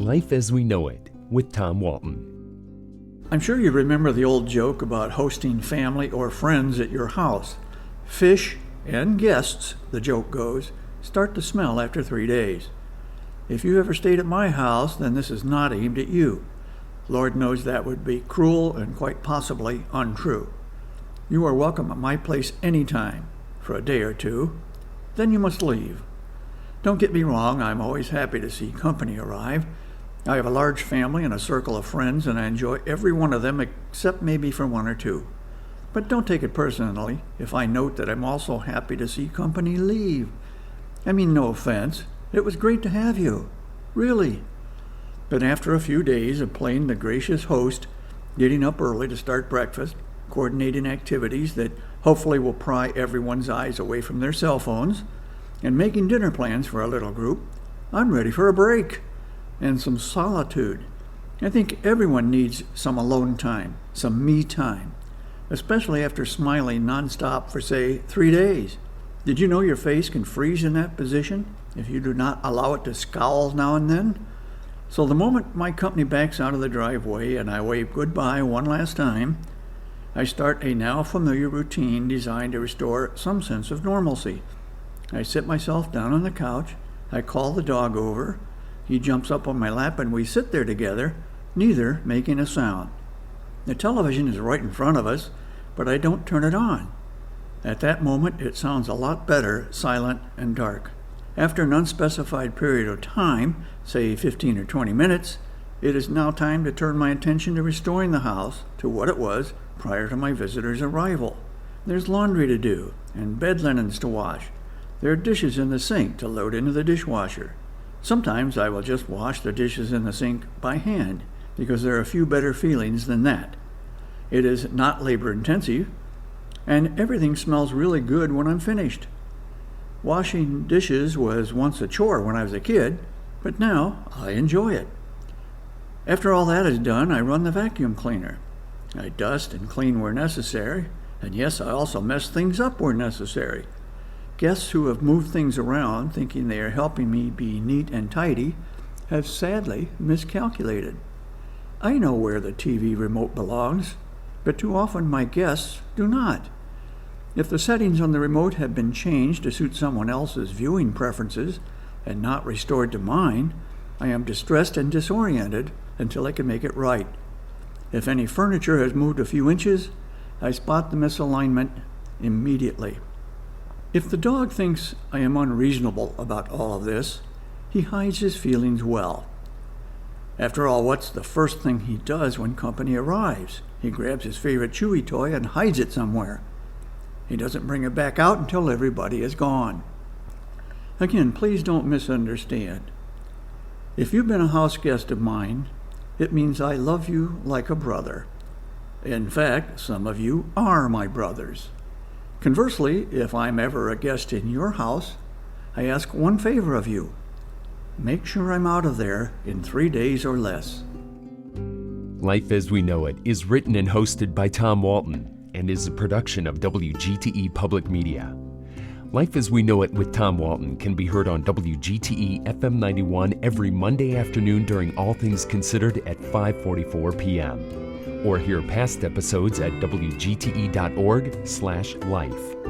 Life as We Know It with Tom Walton. I'm sure you remember the old joke about hosting family or friends at your house. Fish and guests, the joke goes, start to smell after 3 days. If you ever stayed at my house, then this is not aimed at you. Lord knows that would be cruel and quite possibly untrue. You are welcome at my place anytime, for a day or two. Then you must leave. Don't get me wrong, I'm always happy to see company arrive. I have a large family and a circle of friends, and I enjoy every one of them except maybe for one or two. But don't take it personally if I note that I'm also happy to see company leave. I mean, no offense. It was great to have you. Really. But after a few days of playing the gracious host, getting up early to start breakfast, coordinating activities that hopefully will pry everyone's eyes away from their cell phones, and making dinner plans for a little group, I'm ready for a break and some solitude. I think everyone needs some alone time, some me time, especially after smiling nonstop for, say, 3 days. Did you know your face can freeze in that position if you do not allow it to scowl now and then? So the moment my company backs out of the driveway and I wave goodbye one last time, I start a now familiar routine designed to restore some sense of normalcy. I sit myself down on the couch, I call the dog over, he jumps up on my lap and we sit there together, neither making a sound. The television is right in front of us, but I don't turn it on. At that moment, it sounds a lot better, silent and dark. After an unspecified period of time, say 15 or 20 minutes, it is now time to turn my attention to restoring the house to what it was prior to my visitor's arrival. There's laundry to do and bed linens to wash. There are dishes in the sink to load into the dishwasher. Sometimes I will just wash the dishes in the sink by hand because there are few better feelings than that. It is not labor intensive, and everything smells really good when I'm finished. Washing dishes was once a chore when I was a kid, but now I enjoy it. After all that is done, I run the vacuum cleaner. I dust and clean where necessary, and yes, I also mess things up where necessary. Guests who have moved things around thinking they are helping me be neat and tidy have sadly miscalculated. I know where the TV remote belongs, but too often my guests do not. If the settings on the remote have been changed to suit someone else's viewing preferences and not restored to mine, I am distressed and disoriented until I can make it right. If any furniture has moved a few inches, I spot the misalignment immediately. If the dog thinks I am unreasonable about all of this, he hides his feelings well. After all, what's the first thing he does when company arrives? He grabs his favorite chewy toy and hides it somewhere. He doesn't bring it back out until everybody is gone. Again, please don't misunderstand. If you've been a house guest of mine, it means I love you like a brother. In fact, some of you are my brothers. Conversely, if I'm ever a guest in your house, I ask one favor of you. Make sure I'm out of there in 3 days or less. Life as We Know It is written and hosted by Tom Walton and is a production of WGTE Public Media. Life as We Know It with Tom Walton can be heard on WGTE FM 91 every Monday afternoon during All Things Considered at 5:44 p.m. or hear past episodes at wgte.org/life.